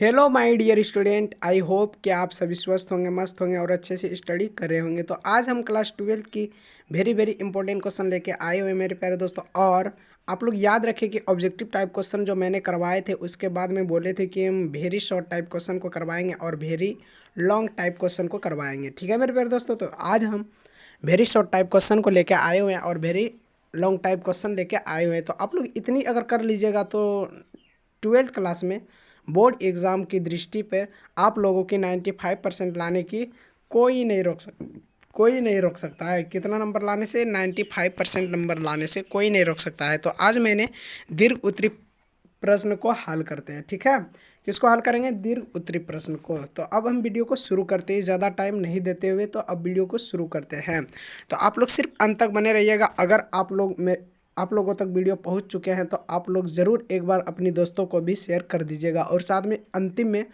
Hello my dear student, I hope कि आप सभी स्वस्थ होंगे, मस्त होंगे और अच्छे से स्टडी कर रहे होंगे। तो आज हम क्लास 12th की वेरी वेरी इंपॉर्टेंट क्वेश्चन लेके आए हुए हैं मेरे प्यारे दोस्तों। और आप लोग याद रखें कि ऑब्जेक्टिव टाइप क्वेश्चन जो मैंने करवाए थे उसके बाद में बोले थे कि हम वेरी शॉर्ट टाइप क्वेश्चन को करवाएंगे और वेरी लॉन्ग टाइप क्वेश्चन को करवाएंगे। ठीक है मेरे प्यारे दोस्तों, तो आज हम वेरी शॉर्ट टाइप क्वेश्चन को लेकर आए हुए हैं और वेरी लॉन्ग टाइप क्वेश्चन लेके आए हुए हैं। तो आप लोग इतनी अगर कर लीजिएगा तो 12th क्लास में बोर्ड एग्ज़ाम की दृष्टि पर आप लोगों की 95% लाने की कोई नहीं रोक सकता है। कितना नंबर लाने से? 95% नंबर लाने से कोई नहीं रोक सकता है। तो आज मैंने दीर्घ उत्तरी प्रश्न को हल करते हैं। ठीक है, किसको हल करेंगे? दीर्घ उत्तरी प्रश्न को। तो अब हम वीडियो को शुरू करते हैं, ज़्यादा टाइम नहीं देते हुए। तो अब वीडियो को शुरू करते हैं। तो आप लोग सिर्फ अंत तक बने रहिएगा। अगर आप लोगों तक वीडियो पहुंच चुके हैं तो आप लोग ज़रूर एक बार अपनी दोस्तों को भी शेयर कर दीजिएगा और साथ में अंतिम में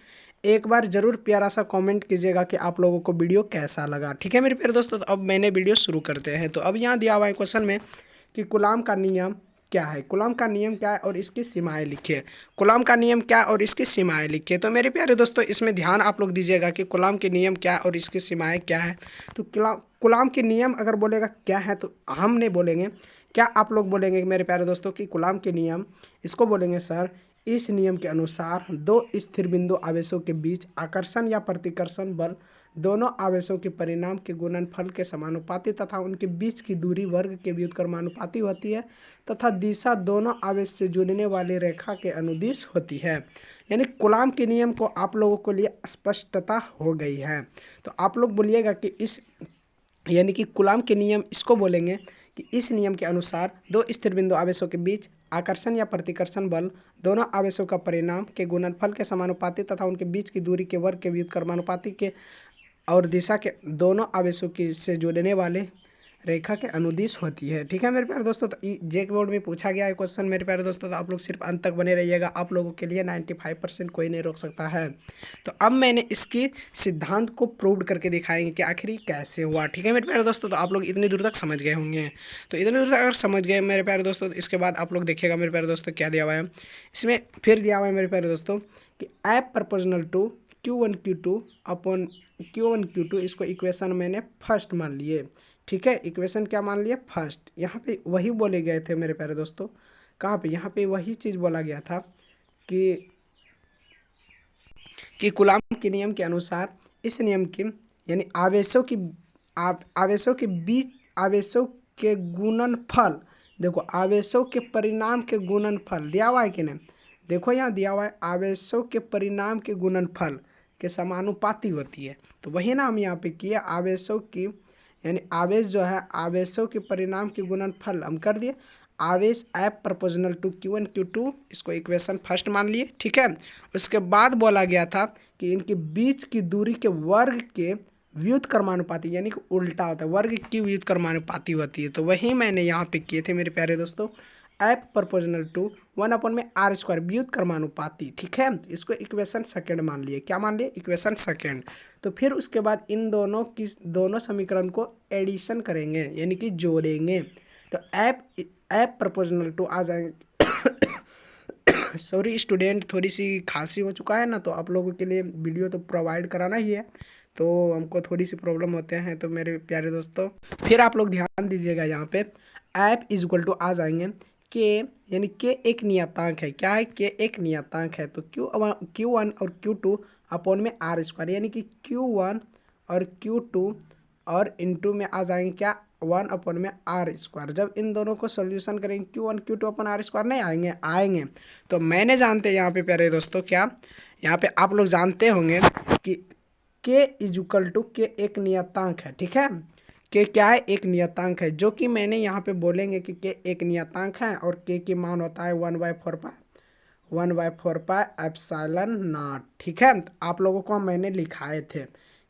एक बार ज़रूर प्यारा सा कमेंट कीजिएगा कि आप लोगों को वीडियो कैसा लगा। ठीक है मेरे प्यारे दोस्तों, तो अब मैंने वीडियो शुरू करते हैं। तो अब यहाँ दिया हुआ है क्वेश्चन में कि कूलाम का नियम क्या है, कूलाम का नियम क्या है और इसकी सीमाएं लिखिए। कूलाम का नियम क्या है और इसकी सीमाएं लिखिए। तो मेरे प्यारे दोस्तों, इसमें ध्यान आप लोग दीजिएगा कि कूलाम के नियम क्या है और इसकी सीमाएं क्या है। तो कूलाम के नियम अगर बोलेगा क्या है तो हम नहीं बोलेंगे, क्या आप लोग बोलेंगे मेरे प्यारे दोस्तों कि कूलाम के नियम, इसको बोलेंगे सर इस नियम के अनुसार दो स्थिर बिंदु आवेशों के बीच आकर्षण या प्रतिकर्षण बल दोनों आवेशों के परिणाम के गुणनफल के समानुपाती तथा उनके बीच की दूरी वर्ग के व्युत्क्रमानुपाती होती है तथा दिशा दोनों आवेश से जुड़ने वाली रेखा के अनुदिश होती है। यानी कूलाम के नियम को आप लोगों के लिए स्पष्टता हो गई है। तो आप लोग बोलिएगा कि इस यानी कि कूलाम के नियम इसको बोलेंगे कि इस नियम के अनुसार दो स्थिर बिंदु आवेशों के बीच आकर्षण या प्रतिकर्षण बल दोनों आवेशों का परिणाम के गुणनफल के समानुपाती तथा उनके बीच की दूरी के वर्ग के व्युत्क्रमानुपाती के और दिशा के दोनों आवेशों की से जोड़ने वाले रेखा के अनुदिश होती है। ठीक है मेरे प्यारे दोस्तों, तो जेक बोर्ड में पूछा गया है क्वेश्चन मेरे प्यारे दोस्तों। तो आप लोग सिर्फ अंत तक बने रहिएगा, आप लोगों के लिए 95% कोई नहीं रोक सकता है। तो अब मैंने इसकी सिद्धांत को प्रूव करके दिखाएंगे कि आखिर कैसे हुआ। ठीक है मेरे प्यारे दोस्तों, तो आप लोग इतनी दूर तक समझ गए होंगे। तो इतनी दूर तक अगर समझ गए मेरे प्यारे दोस्तों, तो इसके बाद आप लोग देखिएगा मेरे प्यारे दोस्तों क्या दिया हुआ है। इसमें फिर दिया हुआ है मेरे प्यारे दोस्तों कि app proportional to Q1 Q2 upon Q1 Q2, इसको इक्वेशन मैंने फर्स्ट मान लिए। ठीक है, इक्वेशन क्या मान लिए? फर्स्ट। यहाँ पे वही बोले गए थे मेरे प्यारे दोस्तों, कहाँ पे? यहाँ पे वही चीज़ बोला गया था कि कूलाम के नियम के अनुसार इस नियम की यानी आवेशों के बीच आवेशों के गुणनफल, देखो आवेशों के परिणाम के गुणनफल दिया हुआ है कि नहीं? देखो यहाँ दिया हुआ है आवेशों के परिणाम के गुणनफल के समानुपाती होती है। तो वही ना हम यहाँ पे किए, आवेशों की यानी आवेश जो है आवेशों के परिणाम के गुणनफल हम कर दिए। आवेश app proportional to Q1 Q2, इसको इक्वेशन फर्स्ट मान लिए। ठीक है, उसके बाद बोला गया था कि इनके बीच की दूरी के वर्ग के व्युत्क्रमानुपाती, यानी कि उल्टा होता है, वर्ग की व्युत्क्रमानुपाती होती है। तो वही मैंने यहाँ पे किए थे मेरे प्यारे दोस्तों, एप प्रपोजनल टू 1/r², व्युत्क्रमानुपाती। ठीक है, इसको इक्वेशन सेकेंड मान लिए। क्या मान लिए? Equation second. तो फिर उसके बाद इन दोनों समीकरण को एडिशन करेंगे यानी कि जोड़ेंगे। तो एप प्रपोजनल टू आ जाएंगे। सॉरी स्टूडेंट, थोड़ी सी खांसी हो चुका है ना, तो आप लोगों के लिए वीडियो तो प्रोवाइड कराना ही है, तो हमको थोड़ी सी प्रॉब्लम होते हैं। तो मेरे प्यारे दोस्तों फिर आप लोग ध्यान दीजिएगा, यहाँ पे एप इज इक्वल टू आ जाएंगे के, यानी के एक नियतांक है। क्या है? के एक नियतांक है। तो Q1 और Q2 अपॉन में r², यानी कि Q1 और Q2 और इंटू में आ जाएंगे क्या? 1/में r²। जब इन दोनों को सोल्यूशन करेंगे Q1 Q2 अपन r² नहीं आएंगे। तो मैंने जानते यहाँ पे प्यारे दोस्तों, क्या यहाँ पे आप लोग जानते होंगे कि के इज इक्वल टू के एक नियतांक है। ठीक है, के क्या है? एक नियतांक है, जो कि मैंने यहाँ पे बोलेंगे कि के एक नियतांक है और के की मान होता है 1/4 एप्सिलॉन नॉट। ठीक है, तो आप लोगों को मैंने लिखाए थे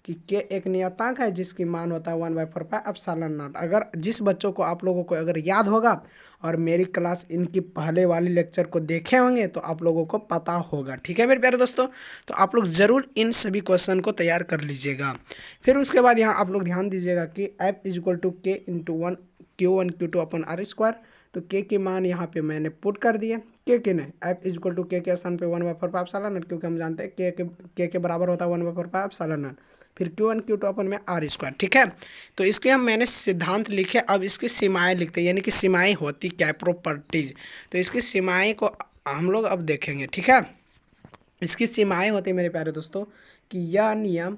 कि के एक नियतांक है जिसकी मान होता है 1/4 एप्सिलॉन नॉट। अगर जिस बच्चों को आप लोगों को अगर याद होगा और मेरी क्लास इनकी पहले वाली लेक्चर को देखे होंगे तो आप लोगों को पता होगा। ठीक है मेरे प्यारे दोस्तों, तो आप लोग ज़रूर इन सभी क्वेश्चन को तैयार कर लीजिएगा। फिर उसके बाद यहाँ आप लोग ध्यान दीजिएगा कि एफ इज इक्वल टू के इंटू Q1 Q2 अपन r²। तो के की मान यहाँ पे मैंने पुट कर दिया, के नहीं, एफ इज इक्वल टू के स्थान पे 1/4 क्योंकि हम जानते हैं के बराबर होता है 1/4। फिर Q1 Q2 अपन में आर स्क्वायर। ठीक है, तो इसके हम मैंने सिद्धांत लिखे, अब इसकी सीमाएं लिखते हैं, यानी कि सीमाएं होती क्या, प्रॉपर्टीज। तो इसकी सीमाएं को हम लोग अब देखेंगे। ठीक है, इसकी सीमाएं होती है मेरे प्यारे दोस्तों कि यह नियम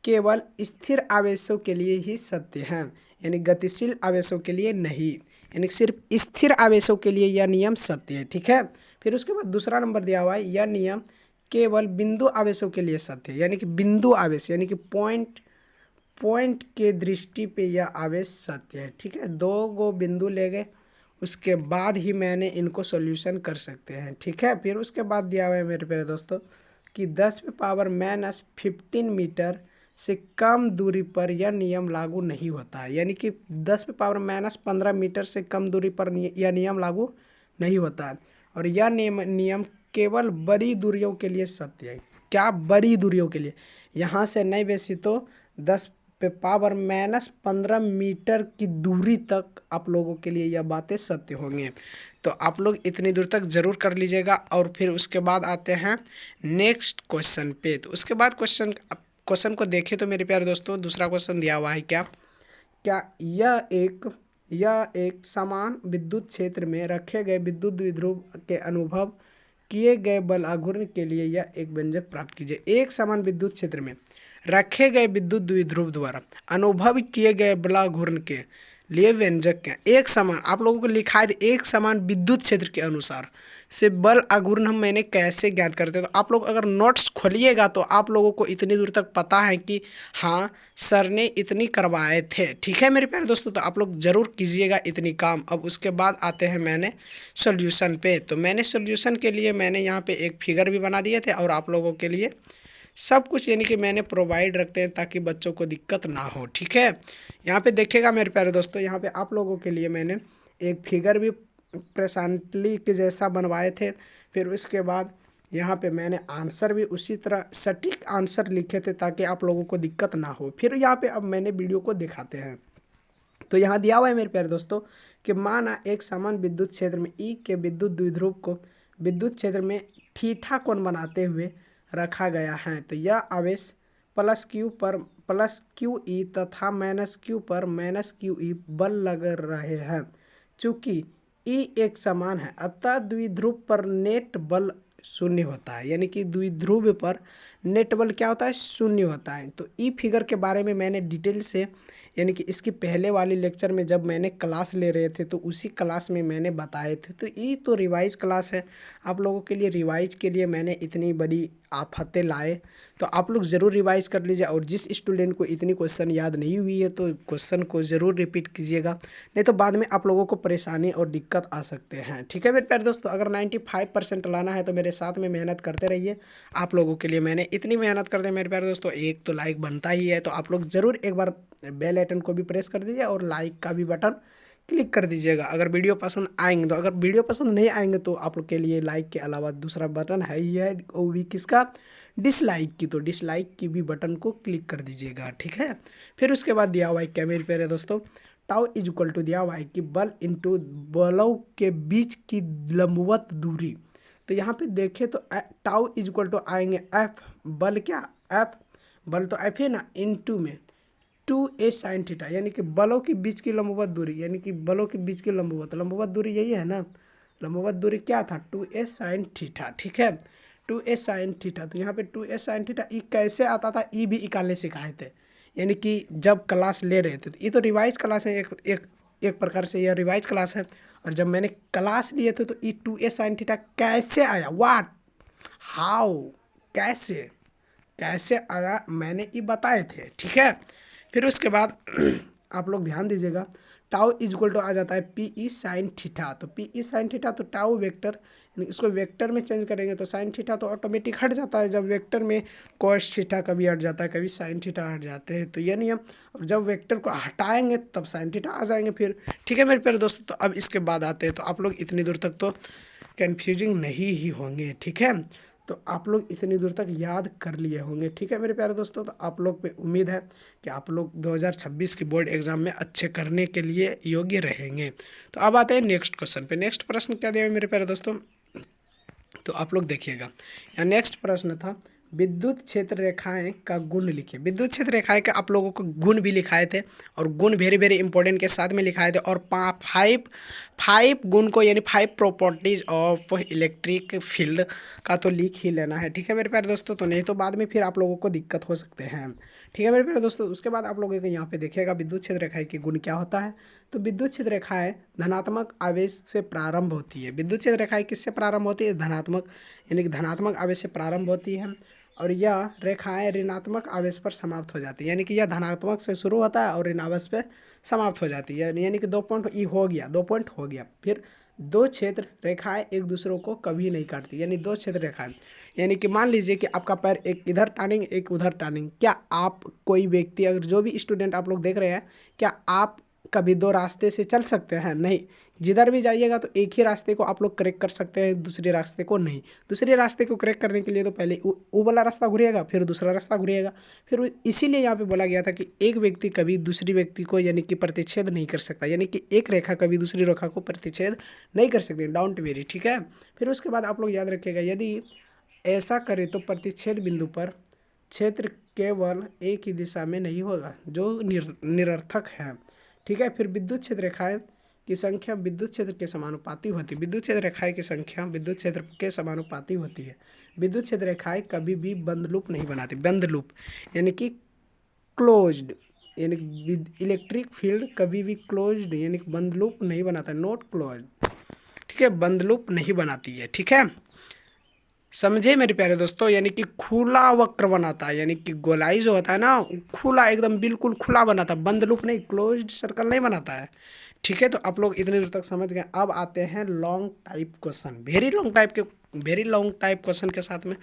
केवल स्थिर आवेशों के लिए ही सत्य हैं, यानी गतिशील आवेशों के लिए नहीं, यानी सिर्फ स्थिर आवेशों के लिए यह नियम सत्य है। ठीक है, फिर उसके बाद दूसरा नंबर दिया हुआ है, यह नियम केवल बिंदु आवेशों के लिए सत्य है, यानी कि बिंदु आवेश यानी कि पॉइंट के दृष्टि पे यह आवेश सत्य है। ठीक है, 2 बिंदु ले गए, उसके बाद ही मैंने इनको सॉल्यूशन कर सकते हैं। ठीक है, फिर उसके बाद दिया हुआ है मेरे प्यारे दोस्तों कि 10⁻−15 मीटर से कम दूरी पर यह नियम लागू नहीं होता है, यानी कि 10⁻−15 मीटर से कम दूरी पर यह नियम लागू नहीं होता है। और यह नियम केवल बड़ी दूरियों के लिए सत्य है। क्या, बड़ी दूरियों के लिए, यहाँ से नहीं बेसी तो 10⁻−15 मीटर की दूरी तक आप लोगों के लिए यह बातें सत्य होंगे। तो आप लोग इतनी दूर तक ज़रूर कर लीजिएगा। और फिर उसके बाद आते हैं नेक्स्ट क्वेश्चन पे। तो उसके बाद क्वेश्चन को देखें तो मेरे प्यारे दोस्तों दूसरा क्वेश्चन दिया हुआ है, क्या यह एक समान विद्युत क्षेत्र में रखे गए विद्युत द्विध्रुव के अनुभव किए गए बल आघूर्ण के लिए यह एक व्यंजक प्राप्त कीजिए। एक समान विद्युत क्षेत्र में रखे गए विद्युत द्विध्रुव द्वारा अनुभव किए गए बल आघूर्ण के लिए व्यंजक क्या, एक समान आप लोगों को लिखा है एक समान विद्युत क्षेत्र के अनुसार से बल आघूर्ण हम मैंने कैसे ज्ञात करते हैं। तो आप लोग अगर नोट्स खोलिएगा तो आप लोगों को इतनी दूर तक पता है कि हाँ सर ने इतनी करवाए थे। ठीक है मेरे प्यारे दोस्तों, तो आप लोग ज़रूर कीजिएगा इतनी काम। अब उसके बाद आते हैं मैंने सोल्यूशन पे। तो मैंने सोल्यूशन के लिए मैंने यहाँ पे एक फिगर भी बना दिए थे और आप लोगों के लिए सब कुछ यानी कि मैंने प्रोवाइड रखते हैं ताकि बच्चों को दिक्कत ना हो। ठीक है, यहाँ पे देखिएगा मेरे प्यारे दोस्तों, यहाँ पे आप लोगों के लिए मैंने एक फिगर भी प्रेजेंटली के जैसा बनवाए थे। फिर उसके बाद यहाँ पे मैंने आंसर भी उसी तरह सटीक आंसर लिखे थे ताकि आप लोगों को दिक्कत ना हो। फिर यहाँ पे अब मैंने वीडियो को दिखाते हैं। तो यहाँ दिया हुआ है मेरे प्यारे दोस्तों कि माना एक समान विद्युत क्षेत्र में ई के विद्युत द्विध्रुव को विद्युत क्षेत्र में थीटा कोण बनाते हुए रखा गया है। तो यह आवेश प्लस क्यू ई तथा माइनस क्यू पर माइनस क्यू ई बल लग रहे हैं। चूँकि ई एक समान है अतः द्विध्रुव पर नेट बल शून्य होता है, यानी कि द्विध्रुव पर नेट बल क्या होता है, शून्य होता है। तो ई फिगर के बारे में मैंने डिटेल से यानी कि इसकी पहले वाली लेक्चर में जब मैंने क्लास ले रहे थे तो उसी क्लास में मैंने बताए थे। तो ये तो रिवाइज क्लास है, आप लोगों के लिए रिवाइज के लिए मैंने इतनी बड़ी आफतें लाए। तो आप लोग ज़रूर रिवाइज कर लीजिए। और जिस स्टूडेंट को इतनी क्वेश्चन याद नहीं हुई है तो क्वेश्चन को ज़रूर रिपीट कीजिएगा, नहीं तो बाद में आप लोगों को परेशानी और दिक्कत आ सकते हैं। ठीक है मेरे प्यारे दोस्तों, अगर 95% लाना है तो मेरे साथ में मेहनत करते रहिए। आप लोगों के लिए मैंने इतनी मेहनत कर दी मेरे प्यारे दोस्तों, एक तो लाइक बनता ही है। तो आप लोग ज़रूर एक बार बेल आइकन को भी प्रेस कर दीजिए और लाइक का भी बटन क्लिक कर दीजिएगा अगर वीडियो पसंद आएंगे। तो अगर वीडियो पसंद नहीं आएंगे तो आप लोग के लिए लाइक के अलावा दूसरा बटन है ही है, वो भी किसका, डिसलाइक की। तो डिसलाइक की भी बटन को क्लिक कर दीजिएगा। ठीक है, फिर उसके बाद दिया हुआ है क्या मेरे प्यारे दोस्तों, टाउ इज इक्वल टू दिया हुआ है कि बल इंटू बलों के बीच की लंबवत दूरी। तो यहाँ पे देखें तो टाउ इज इक्वल टू आएंगे एफ, बल क्या, एफ बल तो एफ है ना, इंटू में 2a sin थीटा, यानी कि बलों के बीच की लंबवत दूरी, यानी कि बलों के बीच की लंबवत दूरी यही है ना, लंबवत दूरी क्या था, 2a sin थीटा। ठीक है, 2a sin थीटा। तो यहाँ पे 2a sin थीटा ई कैसे आता था, ई भी निकालने सिखाए थे, यानी कि जब क्लास ले रहे थे। तो ये तो रिवाइज क्लास है, एक प्रकार से यह रिवाइज क्लास है। और जब मैंने क्लास लिए थे तो ई 2a sin थीटा कैसे आया, वाट हाउ कैसे आया मैंने ये बताए थे। ठीक है, फिर उसके बाद आप लोग ध्यान दीजिएगा, टाउ इज इक्वल टू आ जाता है पी ई साइन थीटा। तो पी ई साइन थीटा तो टाउ वेक्टर, इसको वेक्टर में चेंज करेंगे तो साइन थीटा तो ऑटोमेटिक हट जाता है। जब वेक्टर में कॉस थीटा कभी हट जाता है, कभी साइन थीटा हट जाते हैं, तो ये नियम। और जब वेक्टर को हटाएंगे तब साइन थीटा आ जाएंगे फिर। ठीक है मेरे प्यारे दोस्तों, तो अब इसके बाद आते हैं। तो आप लोग इतनी दूर तक तो कन्फ्यूजिंग नहीं ही होंगे। ठीक है, तो आप लोग इतनी दूर तक याद कर लिए होंगे। ठीक है मेरे प्यारे दोस्तों, तो आप लोग पे उम्मीद है कि आप लोग 2026 की बोर्ड एग्जाम में अच्छे करने के लिए योग्य रहेंगे। तो अब आते हैं नेक्स्ट क्वेश्चन पे। नेक्स्ट प्रश्न क्या दिया है मेरे प्यारे दोस्तों, तो आप लोग देखिएगा। यहाँ नेक्स्ट प्रश्न था विद्युत क्षेत्र रेखाएं का गुण लिखिए। विद्युत क्षेत्र रेखाएं का आप लोगों को गुण भी लिखाए थे, और गुण वेरी वेरी इंपॉर्टेंट के साथ में लिखाए थे, और फाइव गुण को यानी 5 प्रॉपर्टीज ऑफ इलेक्ट्रिक फील्ड का तो लिख ही लेना है। ठीक है मेरे प्यारे दोस्तों, तो नहीं तो बाद में फिर आप लोगों को दिक्कत हो सकते हैं। ठीक है मेरे प्यारे दोस्तों, उसके बाद आप लोगों को यहाँ पे देखिएगा विद्युत क्षेत्र रेखाएं के गुण क्या होता है। तो विद्युत क्षेत्र रेखाएं धनात्मक आवेश से प्रारंभ होती है। विद्युत क्षेत्र रेखाएं किससे प्रारंभ होती है, धनात्मक यानी कि धनात्मक आवेश से प्रारंभ होती है, और यह रेखाएं ऋणात्मक आवेश पर समाप्त हो जाती है। यानी कि यह धनात्मक से शुरू होता है और ऋण आवेश पे समाप्त हो जाती है। यानी कि 2 पॉइंट ई हो गया, 2 पॉइंट हो गया। फिर 2 क्षेत्र रेखाएं एक दूसरों को कभी नहीं काटती, यानी 2 क्षेत्र रेखाएं, यानी कि मान लीजिए कि आपका पैर एक इधर टानिंग एक उधर टानिंग, क्या आप कोई व्यक्ति, अगर जो भी स्टूडेंट आप लोग देख रहे हैं, क्या आप कभी 2 रास्ते से चल सकते हैं? नहीं। जिधर भी जाइएगा तो एक ही रास्ते को आप लोग करेक्ट कर सकते हैं, दूसरे रास्ते को नहीं। दूसरे रास्ते को करेक्ट करने के लिए तो पहले वो वाला रास्ता घुरिएगा, फिर दूसरा रास्ता घुरिएगा, फिर इसीलिए यहाँ पे बोला गया था कि एक व्यक्ति कभी दूसरी व्यक्ति को यानी कि प्रतिच्छेद नहीं कर सकता, यानी कि एक रेखा कभी दूसरी रेखा को प्रतिच्छेद नहीं कर सकती। डोंट वेरी, ठीक है। फिर उसके बाद आप लोग याद रखिएगा, यदि ऐसा करें तो प्रतिच्छेद बिंदु पर क्षेत्र केवल एक ही दिशा में नहीं होगा, जो निरर्थक है। ठीक है। फिर विद्युत क्षेत्र रेखाएं की संख्या विद्युत क्षेत्र के समानुपाती होती है। विद्युत क्षेत्र रेखाएं की संख्या विद्युत क्षेत्र के समानुपाती होती है। विद्युत क्षेत्र रेखाएं कभी भी बंद लूप नहीं बनाती। बंद लूप यानी कि क्लोज्ड, यानी इलेक्ट्रिक फील्ड कभी भी क्लोज्ड यानी कि बंद लूप नहीं बनाता, नॉट क्लोज। ठीक है, बंद लूप नहीं बनाती है। ठीक है, समझे मेरे प्यारे दोस्तों, यानी कि खुला वक्र बनाता है, यानी कि गोलाई जो होता है ना, खुला एकदम बिल्कुल खुला बनाता है, बंद लूप नहीं, क्लोज्ड सर्कल नहीं बनाता है। ठीक है, तो आप लोग इतने दूर तक समझ गए। अब आते हैं long type question, very long type question के साथ में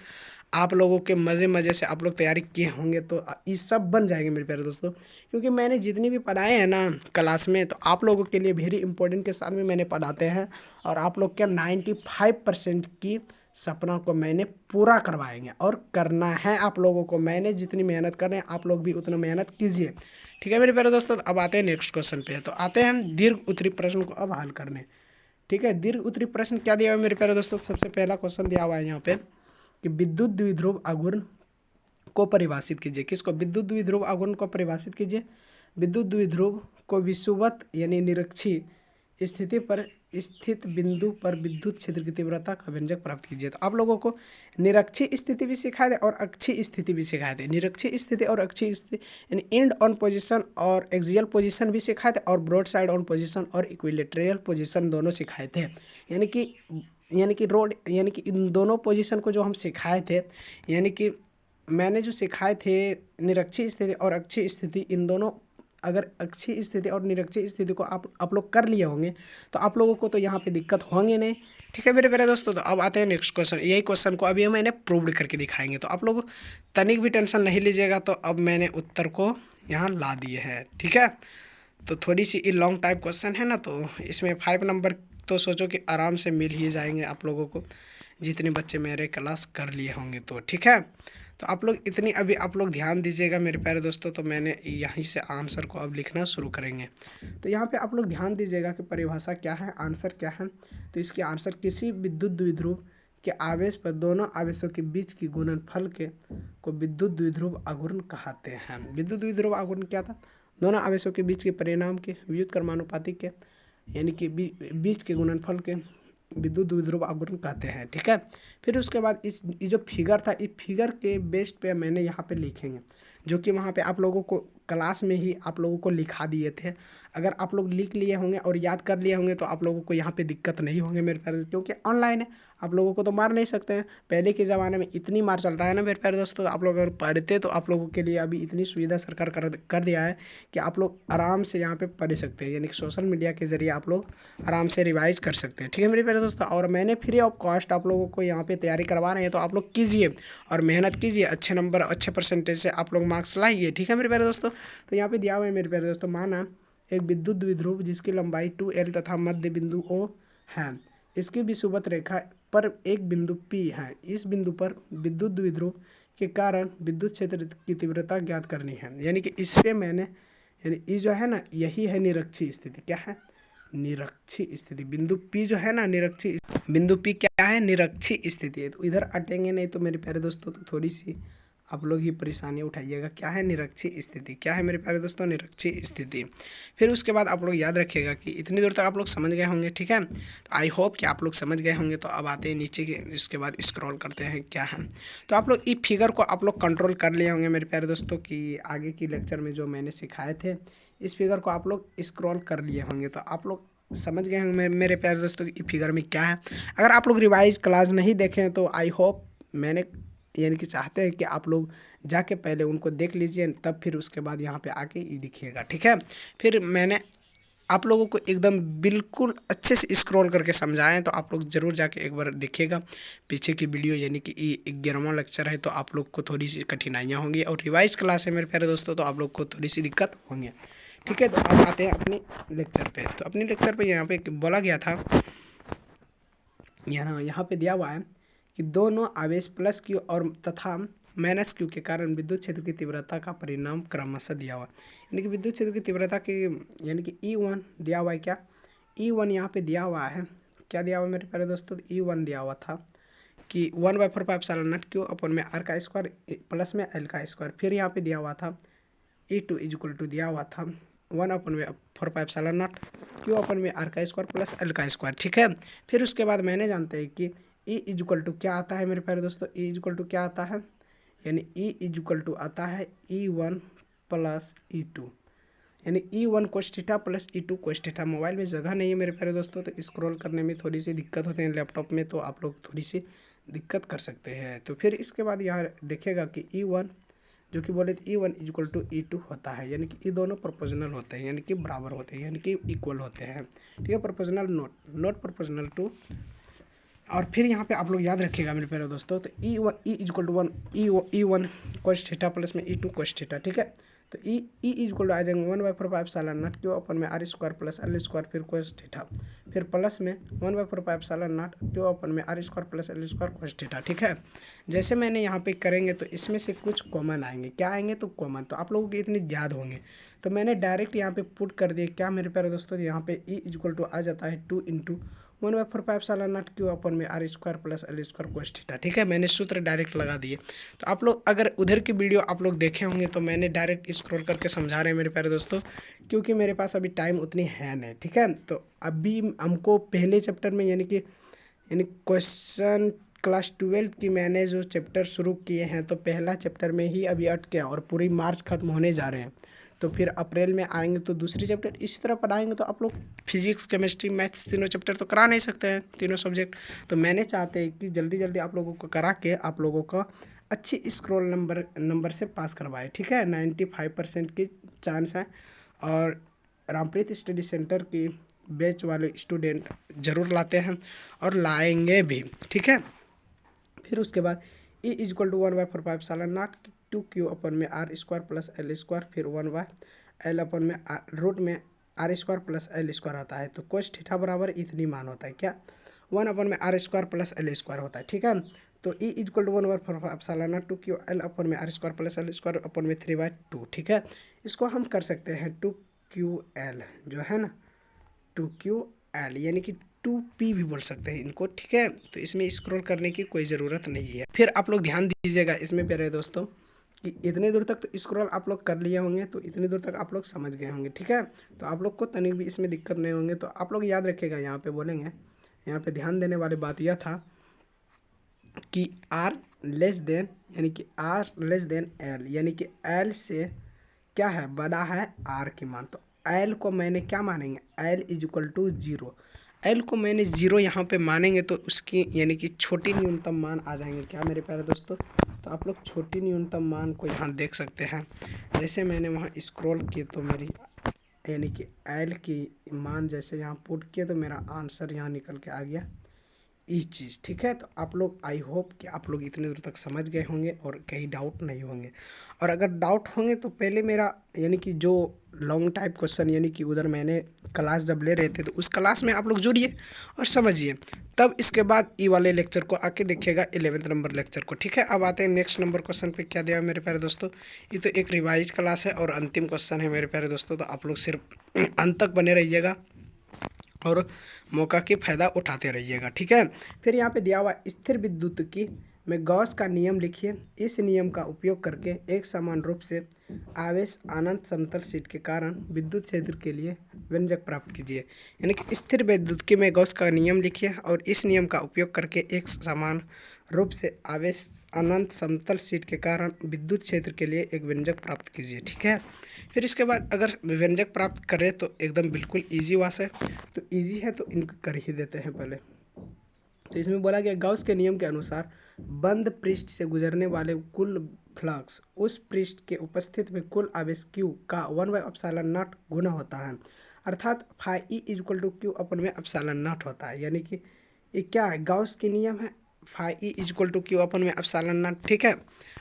आप लोगों के मज़े से आप लोग तैयारी किए होंगे तो ये सब बन जाएंगे मेरे प्यारे दोस्तों, क्योंकि मैंने जितनी भी पढ़ाए हैं ना क्लास में, तो आप लोगों के लिए वेरी इंपॉर्टेंट के साथ में मैंने पढ़ाते हैं, और आप लोग के 95% की सपना को मैंने पूरा करवाएंगे, और करना है आप लोगों को। मैंने जितनी मेहनत कर रहे हैं आप लोग भी उतना मेहनत कीजिए। ठीक है मेरे प्यारे दोस्तों, अब आते हैं नेक्स्ट क्वेश्चन पे। तो आते हैं हम दीर्घ उत्तरी प्रश्न को अब हल करने। ठीक है, दीर्घ उत्तरी प्रश्न क्या दिया हुआ है मेरे प्यारे दोस्तों, सबसे पहला क्वेश्चन दिया हुआ है यहाँ पे कि विद्युत द्विध्रुव आघूर्ण को परिभाषित कीजिए। किसको? विद्युत द्विध्रुव आघूर्ण को परिभाषित कीजिए। विद्युत द्विध्रुव को विषुवत यानी निरक्षीय स्थिति पर स्थित बिंदु पर विद्युत क्षेत्र की तीव्रता का व्यंजक प्राप्त कीजिए। तो आप लोगों को निरक्षीय स्थिति भी सिखाए थे और अक्षीय स्थिति भी सिखाए थे। निरक्षीय स्थिति और अक्षीय स्थिति यानी एंड ऑन पोजीशन और एक्सियल पोजीशन भी सिखाए थे, और ब्रॉड साइड ऑन पोजीशन और इक्विलेटरल पोजीशन दोनों सिखाए थे। यानी कि रोड यानी कि इन दोनों पोजीशन को जो हम सिखाए थे, यानी कि मैंने जो सिखाए थे निरक्षीय स्थिति और अक्षीय स्थिति, इन दोनों अगर अक्षीय स्थिति और निरक्षीय स्थिति को आप लोग कर लिए होंगे तो आप लोगों को तो यहाँ पे दिक्कत होंगे नहीं। ठीक है मेरे प्यारे दोस्तों, तो अब आते हैं नेक्स्ट क्वेश्चन। यही क्वेश्चन को अभी मैंने प्रूव्ड करके दिखाएंगे, तो आप लोग तनिक भी टेंशन नहीं लीजिएगा। तो अब मैंने उत्तर को यहाँ ला दिए हैं। ठीक है, तो थोड़ी सी लॉन्ग टाइप क्वेश्चन है ना, तो इसमें 5 नंबर तो सोचो कि आराम से मिल ही जाएंगे आप लोगों को, जितने बच्चे मेरे क्लास कर लिए होंगे तो। ठीक है, तो आप लोग इतनी अभी आप लोग ध्यान दीजिएगा मेरे प्यारे दोस्तों। तो मैंने यहीं से आंसर को अब लिखना शुरू करेंगे। तो यहाँ पे आप लोग ध्यान दीजिएगा कि परिभाषा क्या है, आंसर क्या है। तो इसकी आंसर किसी विद्युत द्विध्रुव के आवेश पर दोनों आवेशों के बीच की गुणनफल को विद्युत द्विध्रुव आघूर्ण कहते हैं। विद्युत द्विध्रुव आघूर्ण क्या था? दोनों आवेशों के बीच के परिणाम के विद्युत कर्मानुपाती के यानी कि बीच के गुणनफल के विद्युत द्विध्रुव आघूर्ण कहते हैं। ठीक है, फिर उसके बाद ये जो फिगर था, इस फिगर के बेस पे मैंने यहाँ पे लिखेंगे, जो कि वहाँ पे आप लोगों को क्लास में ही आप लोगों को लिखा दिए थे। अगर आप लोग लिख लिए होंगे और याद कर लिए होंगे तो आप लोगों को यहाँ पे दिक्कत नहीं होंगे मेरे प्यारे, क्योंकि ऑनलाइन है, आप लोगों को तो मार नहीं सकते हैं। पहले के ज़माने में इतनी मार चलता है ना मेरे प्यारे दोस्तों, आप लोग अगर पढ़ते तो आप लोगों के लिए अभी इतनी सुविधा सरकार कर दिया है कि आप लोग आराम से यहाँ पे पढ़ सकते हैं, यानी कि सोशल मीडिया के ज़रिए आप लोग आराम से रिवाइज कर सकते हैं। ठीक है मेरे प्यारे दोस्तों, और मैंने फ्री ऑफ कॉस्ट आप लोगों को यहाँ पे तैयारी करवा रहे हैं, तो आप लोग कीजिए और मेहनत कीजिए, अच्छे नंबर अच्छे परसेंटेज से आप लोग मार्क्स लाइए। ठीक है मेरे प्यारे दोस्तों, तो यहाँ पे दिया हुआ है मेरे प्यारे दोस्तों, माना एक विद्युत द्विध्रुव जिसकी लंबाई 2L तथा मध्य बिंदु O है, इसकी विषुवत रेखा पर एक बिंदु P है, इस बिंदु पर विद्युत द्विध्रुव के कारण विद्युत क्षेत्र की तीव्रता ज्ञात करनी है। यानी कि इस पे मैंने, यानी ये जो है ना, यही है निरक्षीय स्थिति। क्या है? निरक्षीय स्थिति। बिंदु P जो है ना, निरक्षीय बिंदु P क्या है? निरक्षीय स्थिति है। तो इधर हटेंगे नहीं तो मेरे प्यारे दोस्तों तो थोड़ी सी आप लोग ही परेशानी उठाइएगा। क्या है? निरक्षीय स्थिति। क्या है मेरे प्यारे दोस्तों? निरक्षीय स्थिति। फिर उसके बाद आप लोग याद रखिएगा कि इतनी दूर तक आप लोग समझ गए होंगे, ठीक है। तो आई होप कि आप लोग समझ गए होंगे। तो अब आते हैं नीचे के, इसके बाद स्क्रॉल करते हैं क्या है। तो आप लोग इस फिगर को आप लोग कंट्रोल कर लिए होंगे मेरे प्यारे दोस्तों कि आगे की लेक्चर में जो मैंने सिखाए थे, इस फिगर को आप लोग स्क्रॉल कर लिए होंगे। तो आप लोग समझ गए होंगे मेरे प्यारे दोस्तों कि फिगर में क्या है। अगर आप लोग रिवाइज क्लास नहीं देखें तो आई होप, मैंने यानी कि चाहते हैं कि आप लोग जाके पहले उनको देख लीजिए, तब फिर उसके बाद यहाँ पे आके ये दिखिएगा, ठीक है। फिर मैंने आप लोगों को एकदम बिल्कुल अच्छे से स्क्रॉल करके समझाएं, तो आप लोग ज़रूर जाके एक बार देखिएगा पीछे की वीडियो। यानी कि ये 11वां लेक्चर है, तो आप लोग को थोड़ी सी कठिनाइयाँ होंगी, और रिवाइज क्लास है मेरे प्यारे दोस्तों, तो आप लोग को थोड़ी सी दिक्कत होंगी, ठीक है। तो अब आते हैं अपने लेक्चर पे। तो अपने लेक्चर पे यहाँ पे बोला गया था, यहाँ पे दिया हुआ है कि दोनों आवेश प्लस क्यू और तथा माइनस क्यू के कारण विद्युत क्षेत्र की तीव्रता का परिणाम क्रमशः दिया हुआ। यानी कि विद्युत क्षेत्र की तीव्रता की, यानी कि E1 दिया हुआ है। क्या E1 यहाँ पे दिया हुआ है? क्या दिया हुआ मेरे प्यारे दोस्तों? E1 दिया हुआ था कि 1/4πε0 क्यू अपन में R का स्क्वायर प्लस में L का स्क्वायर। फिर यहाँ पे दिया हुआ था E2 इक्वल टू दिया हुआ था 1/4πε0 क्यू अपन में R का स्क्वायर प्लस L का स्क्वायर, ठीक है। फिर उसके बाद मैंने जानते हैं कि E इक्वल टू क्या आता है मेरे प्यारे दोस्तों? E इक्वल टू क्या आता है? यानी E इक्वल टू आता है E1 प्लस E2, यानी E1 cos theta plus E2 cos theta. Mobile में जगह नहीं है मेरे प्यारे दोस्तों, तो स्क्रॉल करने में थोड़ी सी दिक्कत होती है लैपटॉप में, तो आप लोग थोड़ी सी दिक्कत कर सकते हैं। तो फिर इसके बाद यहाँ देखिएगा कि E1 जो कि बोले E1 इक्वल टू E2 होता है, यानी कि ये दोनों प्रोपोर्शनल होते हैं, यानी कि बराबर होते हैं, यानी कि इक्वल होते हैं, ठीक है। Proportional not proportional to. और फिर यहाँ पे आप लोग याद रखिएगा मेरे प्यारे दोस्तों, तो E equal to 1 E1 cos theta plus में E2 कोस थीटा, ठीक है। तो E इक्वल टू आ जाएंगे 1/4πε0 क्यू अपन में R square plus L square फिर कोस थीटा, फिर प्लस में 1/4πε0 क्यू अपन में R square plus L square कोस थीटा, ठीक है। जैसे मैंने यहाँ पे करेंगे तो इसमें से कुछ कॉमन आएंगे। क्या आएंगे? तो कॉमन। तो आप लोगों को इतने याद होंगे, तो मैंने डायरेक्ट यहाँ पे पुट कर दिए। क्या मेरे प्यारे दोस्तों? यहाँ पे E इक्वल टू आ जाता है 2 इंटू 1/4πε0 क्यू अपन में R square plus L square कोस थीटा, ठीक है। मैंने सूत्र डायरेक्ट लगा दिए। तो आप लोग अगर उधर की वीडियो आप लोग देखे होंगे तो मैंने डायरेक्ट स्क्रॉल करके समझा रहे हैं मेरे प्यारे दोस्तों, क्योंकि मेरे पास अभी टाइम उतनी है नहीं, ठीक है। तो अभी हमको पहले चैप्टर में यानी क्वेश्चन क्लास 12 की मैंने जो चैप्टर शुरू किए हैं, तो पहला चैप्टर में ही अभी अटके हैं और पूरी मार्च खत्म होने जा रहे हैं। तो फिर अप्रैल में आएंगे तो दूसरी चैप्टर इस तरह पढ़ाएंगे, तो आप लोग फिजिक्स केमिस्ट्री मैथ्स तीनों चैप्टर तो करा नहीं सकते हैं, तीनों सब्जेक्ट। तो मैंने चाहते हैं कि जल्दी जल्दी आप लोगों को करा के आप लोगों को अच्छी स्क्रॉल नंबर से पास करवाए, ठीक है। 95% की चांस है, और रामप्रीत स्टडी सेंटर की बैच वाले स्टूडेंट ज़रूर लाते हैं और लाएंगे भी, ठीक है। फिर उसके बाद E इक्वल टू 1/4πε0 2 क्यू अपन में R square plus L square, फिर 1/L अपन में रूट में R square plus L square आता है। तो कोस थीटा बराबर इतनी मान होता है। क्या? 1 अपन में R square plus L square होता है, ठीक है। तो E equal to 1/4πε0 2 Q L अपन में R square plus L square अपन में 3/2, ठीक है। इसको हम कर सकते हैं 2QL जो है ना, 2QL यानी कि 2P भी बोल सकते हैं इनको, ठीक है। तो इसमें स्क्रॉल करने की कोई ज़रूरत नहीं है। फिर आप लोग ध्यान दीजिएगा इसमें प्यारे दोस्तों कि इतने दूर तक तो स्क्रॉल आप लोग कर लिए होंगे, तो इतनी दूर तक आप लोग समझ गए होंगे, ठीक है। तो आप लोग को तनिक भी इसमें दिक्कत नहीं होंगे। तो आप लोग याद रखिएगा, यहाँ पे बोलेंगे, यहाँ पे ध्यान देने वाली बात यह था कि R लेस देन, यानी कि R लेस देन L, यानी कि L से क्या है? बड़ा है R की मान। तो L को मैंने क्या मानेंगे? L equal to 0। L को मैंने 0 यहाँ पे मानेंगे तो उसकी यानी कि छोटी न्यूनतम मान आ जाएंगे। क्या मेरे प्यारे दोस्तों? तो आप लोग छोटी न्यूनतम मान को यहाँ देख सकते हैं। जैसे मैंने वहाँ स्क्रॉल किए तो मेरी यानी कि L की मान जैसे यहाँ पुट किए तो मेरा आंसर यहाँ निकल के आ गया ये चीज़, ठीक है। तो आप लोग, आई होप कि आप लोग इतने दूर तक समझ गए होंगे और कहीं डाउट नहीं होंगे। और अगर डाउट होंगे तो पहले मेरा यानी कि जो लॉन्ग टाइप क्वेश्चन यानी कि उधर मैंने क्लास जब ले रहे थे तो उस क्लास में आप लोग जुड़िए और समझिए, तब इसके बाद ई वाले लेक्चर को आके देखिएगा 11th नंबर लेक्चर को, ठीक है। अब आते हैं नेक्स्ट नंबर क्वेश्चन पे। क्या दिया है मेरे प्यारे दोस्तों, ये तो एक रिवाइज क्लास है और अंतिम क्वेश्चन है मेरे प्यारे दोस्तों, तो आप लोग सिर्फ अंत तक बने रहिएगा और मौका की फ़ायदा उठाते रहिएगा, ठीक है। फिर यहाँ पे दिया हुआ स्थिर विद्युत की में गॉस का नियम लिखिए। इस नियम का उपयोग करके एक समान रूप से आवेश अनंत समतल शीट के कारण विद्युत क्षेत्र के लिए व्यंजक प्राप्त कीजिए। यानी कि स्थिर विद्युत की में गॉस का नियम लिखिए और इस नियम का उपयोग करके एक समान रूप से आवेश अनंत समतल शीट के कारण विद्युत क्षेत्र के लिए एक व्यंजक प्राप्त कीजिए, ठीक है। फिर इसके बाद अगर व्यंजक प्राप्त करें तो एकदम बिल्कुल इजी वास है, तो इजी है तो इनको कर ही देते हैं पहले। तो इसमें बोला गया गॉस के नियम के अनुसार बंद पृष्ठ से गुजरने वाले कुल फ्लक्स उस पृष्ठ के उपस्थित में कुल आवेश Q का 1/ε0 गुना होता है, अर्थात phi E equal to Q अपन में ε0 होता है। यानी कि ये क्या है, गॉस के नियम है, phi E equal to Q अपन में ε0, ठीक है।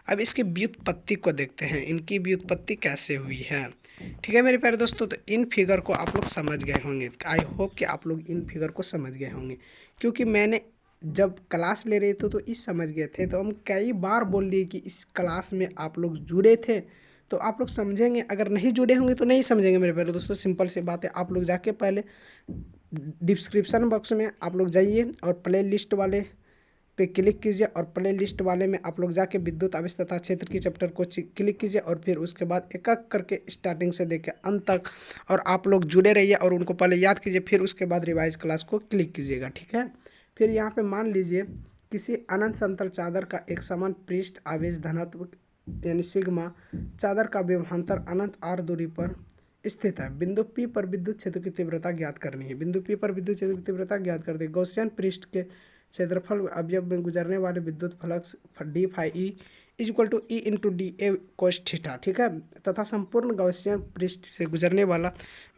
अब इसकी व्युत्पत्ति को देखते हैं, इनकी व्युत्पत्ति कैसे हुई है, ठीक है मेरे प्यारे दोस्तों। तो इन फिगर को आप लोग समझ गए होंगे, आई होप कि आप लोग इन फिगर को समझ गए होंगे, क्योंकि मैंने जब क्लास ले रहे थे तो इस समझ गए थे, तो हम कई बार बोल दिए कि इस क्लास में आप लोग जुड़े थे तो आप लोग समझेंगे, अगर नहीं जुड़े होंगे तो नहीं समझेंगे मेरे प्यारे दोस्तों। सिंपल सी बात है, आप लोग जाके पहले डिस्क्रिप्शन बॉक्स में आप लोग जाइए और प्ले लिस्ट वाले पे क्लिक कीजिए और प्ले लिस्ट वाले में आप लोग जाके विद्युत आवेश तथा क्षेत्र की चैप्टर को क्लिक कीजिए और फिर उसके बाद एक एक करके स्टार्टिंग से देके अंत तक और आप लोग जुड़े रहिए और उनको पहले याद कीजिए, फिर उसके बाद रिवाइज क्लास को क्लिक कीजिएगा, ठीक है। फिर यहाँ पे मान लीजिए किसी अनंत समतल चादर का एक समान पृष्ठ आवेश धनत्व यानी सिग्मा चादर का विभवांतर अनंत r दूरी पर स्थित है। बिंदु P पर विद्युत क्षेत्र की तीव्रता ज्ञात करनी है। बिंदु P पर विद्युत क्षेत्र की तीव्रता ज्ञात कर दी। गॉसियन पृष्ठ के क्षेत्रफल अवयव में गुजरने वाले विद्युत flux d phi E equal to E into d A cos theta, ठीक है, तथा संपूर्ण गॉसियन पृष्ठ से गुजरने वाला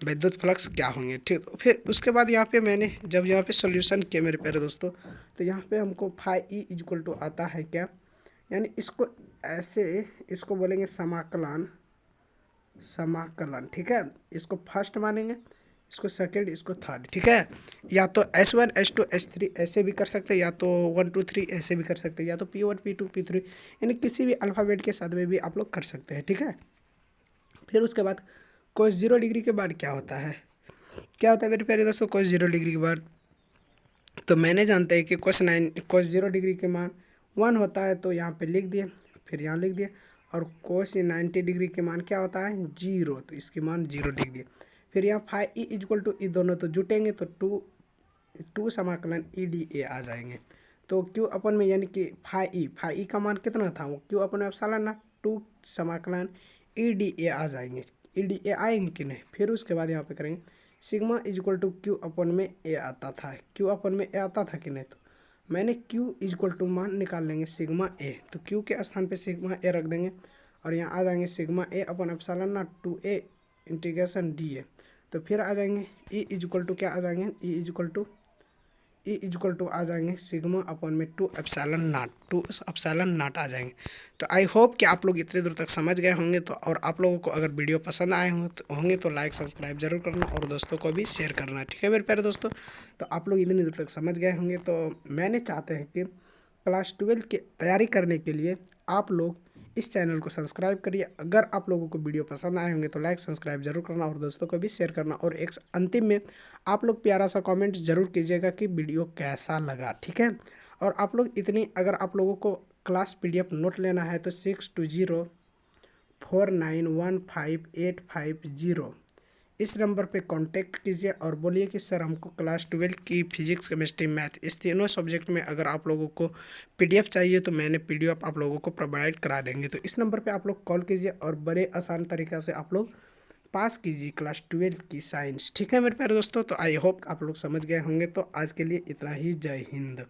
विद्युत फ्लक्स क्या होंगे, ठीक। तो फिर उसके बाद यहाँ पे मैंने जब यहाँ पे सॉल्यूशन किया मेरे प्यारे दोस्तों, तो यहाँ पे हमको फाई ई इक्वल टू आता है क्या, यानी इसको ऐसे इसको बोलेंगे समाकलन, समाकलन, ठीक है। इसको फर्स्ट मानेंगे, इसको सेकंड, इसको थर्ड, ठीक है। या तो S1 S2 S3 ऐसे भी कर सकते हैं, या तो 1 2 3 ऐसे भी कर सकते हैं, या तो P1 P2 P3 यानी किसी भी अल्फ़ाबेट के साथ में भी आप लोग कर सकते हैं, ठीक है। फिर उसके बाद कोस 0 डिग्री के बाद क्या होता है, क्या होता है मेरे प्यारे दोस्तों, कोस 0 डिग्री के बाद तो मैंने जानते हैं कि कोस 0 डिग्री के मान 1 होता है, तो यहाँ पे लिख दिए, फिर यहाँ लिख दिए। और कोस 90 डिग्री के मान क्या होता है 0, तो इसके मान 0 डिग्री। फिर यहाँ फाई ई इक्वल टू ई दोनों तो जुटेंगे तो टू समाकलन ई डी ए आ जाएंगे। तो क्यू अपन में यानी कि फाई ई का मान कितना था, वो क्यू अपन में एप्सिलॉन 2 समाकलन ई डी ए आ जाएंगे, ई डी ए आएंगे कि नहीं। फिर उसके बाद यहाँ पे करेंगे सिग्मा इक्वल टू क्यू अपन में ए आता था, क्यू अपन में ए आता था कि नहीं, तो मैंने क्यू इक्वल टू मान निकाल लेंगे सिग्मा ए, तो क्यू के स्थान पे सिग्मा ए रख देंगे और यहाँ आ जाएंगे sigma A upon epsilon 2 a integration D A. तो फिर आ जाएंगे ई इक्वल टू क्या आ जाएंगे, ई इक्वल टू आ जाएंगे सिग्मा अपन में 2 एप्सिलॉन नॉट आ जाएंगे। तो आई होप कि आप लोग इतने दूर तक समझ गए होंगे। तो और आप लोगों को अगर वीडियो पसंद आए होंगे तो लाइक सब्सक्राइब जरूर करना और दोस्तों को भी शेयर करना, ठीक है मेरे प्यारे दोस्तों। तो आप लोग इतनी दूर तक समझ गए होंगे, तो मैंने चाहते हैं कि क्लास 12 की तैयारी करने के लिए आप लोग इस चैनल को सब्सक्राइब करिए। अगर आप लोगों को वीडियो पसंद आए होंगे तो लाइक सब्सक्राइब जरूर करना और दोस्तों को भी शेयर करना। और एक अंतिम में आप लोग प्यारा सा कमेंट जरूर कीजिएगा कि वीडियो कैसा लगा, ठीक है। और आप लोग इतनी, अगर आप लोगों को क्लास PDF नोट लेना है तो 6204915850 इस नंबर पे कांटेक्ट कीजिए और बोलिए कि सर हमको क्लास 12 की फिजिक्स केमिस्ट्री मैथ इस तीनों सब्जेक्ट में अगर आप लोगों को PDF चाहिए तो मैंने PDF आप लोगों को प्रोवाइड करा देंगे। तो इस नंबर पे आप लोग कॉल कीजिए और बड़े आसान तरीक़ा से आप लोग पास कीजिए क्लास 12 की साइंस, ठीक है मेरे प्यारे दोस्तों। तो आई होप आप लोग समझ गए होंगे। तो आज के लिए इतना ही, जय हिंद।